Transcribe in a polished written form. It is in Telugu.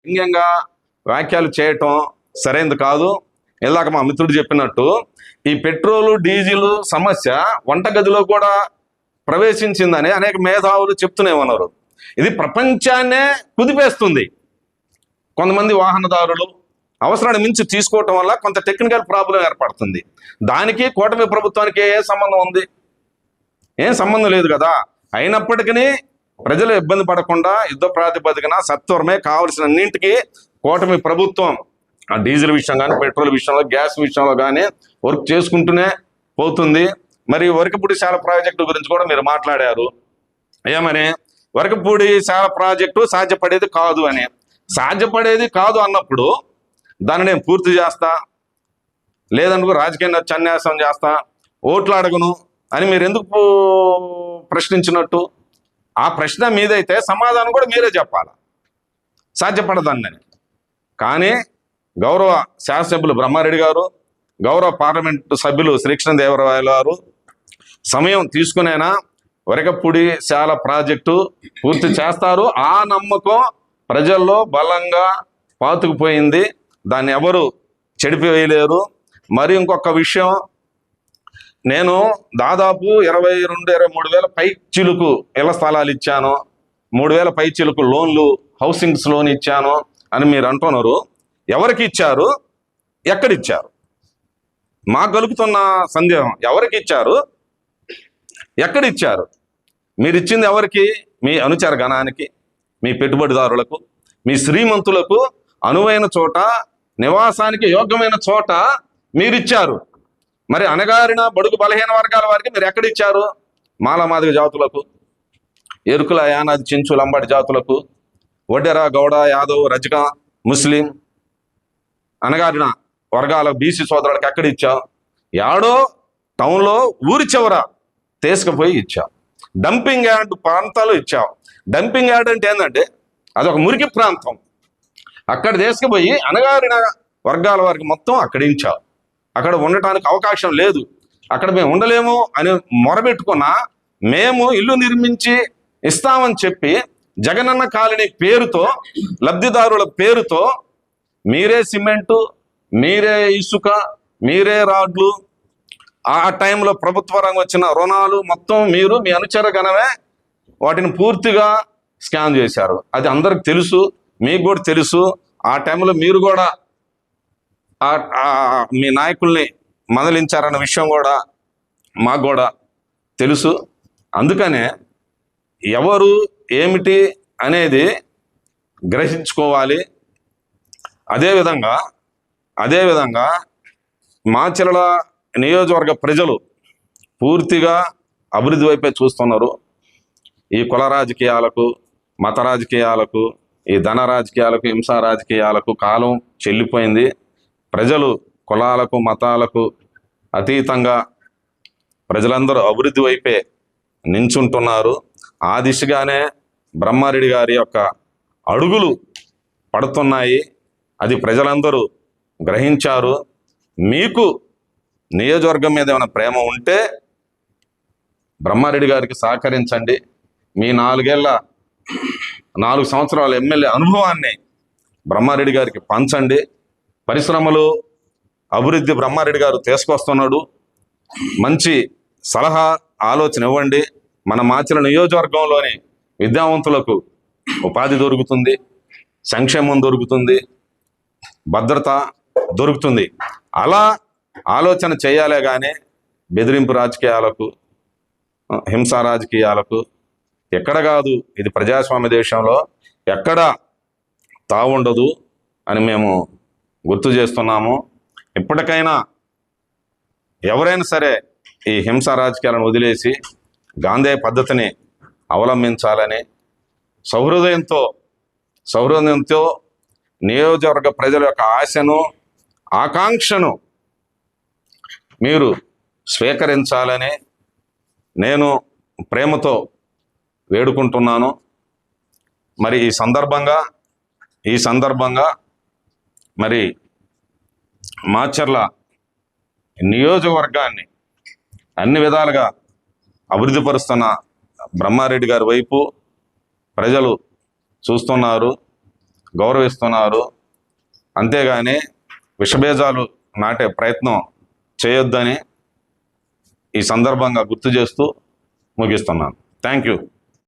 వ్యంగ్యంగా వ్యాఖ్యలు చేయటం సరైనది కాదు. ఇందాక మా మిత్రుడు చెప్పినట్టు ఈ పెట్రోలు డీజిల్ సమస్య వంటగదిలో కూడా ప్రవేశించిందని అనేక మేధావులు చెప్తూనే ఉన్నారు. ఇది ప్రపంచాన్నే కుదిపేస్తుంది. కొంతమంది వాహనదారులు అవసరాన్ని మించి తీసుకోవటం వల్ల కొంత టెక్నికల్ ప్రాబ్లం ఏర్పడుతుంది. దానికి కూటమి ప్రభుత్వానికి ఏ సంబంధం ఉంది? ఏం సంబంధం లేదు కదా. అయినప్పటికీ ప్రజలు ఇబ్బంది పడకుండా యుద్ధ ప్రాతిపదికన సత్వరమే కావలసిన అన్నింటికి కూటమి ప్రభుత్వం ఆ డీజిల్ విషయం కానీ, పెట్రోల్ విషయంలో, గ్యాస్ విషయంలో కానీ వర్క్ చేసుకుంటూనే పోతుంది. మరి వరకపూడి శాల ప్రాజెక్టు గురించి కూడా మీరు మాట్లాడారు. ఏమని? వరకపూడి శాల ప్రాజెక్టు సాధ్యపడేది కాదు అని. సాధ్యపడేది కాదు అన్నప్పుడు దాన్ని నేను పూర్తి చేస్తా, లేదనుకో రాజకీయ సన్యాసం చేస్తా, ఓట్లు అడగను అని మీరు ఎందుకు ప్రశ్నించినట్టు? ఆ ప్రశ్న మీదైతే సమాధానం కూడా మీరే చెప్పాలి, సాధ్యపడదని. కానీ గౌరవ శాసనసభ్యులు బ్రహ్మారెడ్డి గారు, గౌరవ పార్లమెంటు సభ్యులు శ్రీకృష్ణదేవరాయలు గారు సమయం తీసుకునేనా వరకపూడి శాల ప్రాజెక్టు పూర్తి చేస్తారు. ఆ నమ్మకం ప్రజల్లో బలంగా పాతుకుపోయింది. దాన్ని ఎవరు చెడిపివేయలేరు. మరి ఇంకొక విషయం, నేను దాదాపు 22-23 వేల పై చిలుకు ఇళ్ల స్థలాలు ఇచ్చాను, 3,000 పై చిలుకు లోన్లు, హౌసింగ్స్ లోన్ ఇచ్చాను అని మీరు అంటున్నారు. ఎవరికి ఇచ్చారు? ఎక్కడిచ్చారు? మాకు కలుగుతున్న సందేహం, ఎవరికి ఇచ్చారు? ఎక్కడిచ్చారు? మీరు ఇచ్చింది ఎవరికి? మీ అనుచర గణానికి, మీ పెట్టుబడిదారులకు, మీ శ్రీమంతులకు అనువైన చోట, నివాసానికి యోగ్యమైన చోట మీరిచ్చారు. మరి అణగారిన బడుగు బలహీన వర్గాల వారికి మీరు ఎక్కడిచ్చారు? మాలమాదిగ జాతులకు, ఎరుకుల, యానాది, చెంచు, లంబాడి జాతులకు, వడ్డెర, గౌడ, యాదవ్, రజక, ముస్లిం అణగారిన వర్గాల బీసీ సోదరులకు ఎక్కడ ఇచ్చావు? యాడో టౌన్లో ఊరి చివర తీసుకుపోయి ఇచ్చావు. డంపింగ్ యార్డ్ ప్రాంతాలు ఇచ్చావు. డంపింగ్ యార్డ్ అంటే ఏంటంటే అదొక మురికి ప్రాంతం. అక్కడ తీసుకుపోయి అణగారిన వర్గాల వారికి మొత్తం అక్కడ ఇచ్చావు. అక్కడ ఉండటానికి అవకాశం లేదు, అక్కడ మేము ఉండలేము అని మొరబెట్టుకున్నా మేము ఇల్లు నిర్మించి ఇస్తామని చెప్పి జగనన్న కాలనీ పేరుతో, లబ్ధిదారుల పేరుతో మీరే సిమెంటు, మీరే ఇసుక, మీరే రాడ్లు, ఆ టైంలో ప్రభుత్వ రంగం వచ్చిన రుణాలు మొత్తం మీరు, మీ అనుచర గణమే వాటిని పూర్తిగా స్కామ్ చేశారు. అది అందరికి తెలుసు, మీకు కూడా తెలుసు. ఆ టైంలో మీరు కూడా మీ నాయకుల్ని మందలించారన్న విషయం కూడా మాకు కూడా తెలుసు. అందుకనే ఎవరు ఏమిటి అనేది గ్రహించుకోవాలి. అదేవిధంగా మాచర్ల నియోజకవర్గ ప్రజలు పూర్తిగా అభివృద్ధి వైపే చూస్తున్నారు. ఈ కుల రాజకీయాలకు, మత రాజకీయాలకు, ఈ ధన రాజకీయాలకు, హింసా రాజకీయాలకు కాలం చెల్లిపోయింది. ప్రజలు కులాలకు, మతాలకు అతీతంగా ప్రజలందరూ అభివృద్ధి వైపే నించుంటున్నారు. ఆ దిశగానే బ్రహ్మారెడ్డి గారి యొక్క అడుగులు పడుతున్నాయి. అది ప్రజలందరూ గ్రహించారు. మీకు నియోజకవర్గం మీద ఏమైనా ప్రేమ ఉంటే బ్రహ్మారెడ్డి గారికి సహకరించండి. మీ 4 సంవత్సరాల ఎమ్మెల్యే అనుభవాన్ని బ్రహ్మారెడ్డి గారికి పంచండి. పరిశ్రమలు, అభివృద్ధి బ్రహ్మారెడ్డి గారు తీసుకొస్తున్నాడు. మంచి సలహా, ఆలోచన ఇవ్వండి. మన మాచర్ల నియోజకవర్గంలోని విద్యావంతులకు ఉపాధి దొరుకుతుంది, సంక్షేమం దొరుకుతుంది, భద్రత దొరుకుతుంది. అలా ఆలోచన చేయాలే కానీ బెదిరింపు రాజకీయాలకు, హింసా రాజకీయాలకు ఎక్కడ కాదు. ఇది ప్రజాస్వామ్య దేశంలో ఎక్కడ తావుండదు అని మేము గుర్తు చేస్తున్నాము. ఇప్పటికైనా ఎవరైనా సరే ఈ హింసా రాజకీయాలను వదిలేసి గాంధీ పద్ధతిని అవలంబించాలని సౌహృదయంతో నియోజకవర్గ ప్రజల యొక్క ఆశను, ఆకాంక్షను మీరు స్వీకరించాలని నేను ప్రేమతో వేడుకుంటున్నాను. మరి ఈ సందర్భంగా మరి మాచర్ల నియోజకవర్గాన్ని అన్ని విధాలుగా అభివృద్ధి పరుస్తున్న బ్రహ్మారెడ్డి గారి వైపు ప్రజలు చూస్తున్నారు. గౌరవిస్తున్నారు. అంతేగాని విషబీజాలు నాటే ప్రయత్నం చేయొద్దని ఈ సందర్భంగా గుర్తు చేస్తూ ముగిస్తున్నాను. Thank you.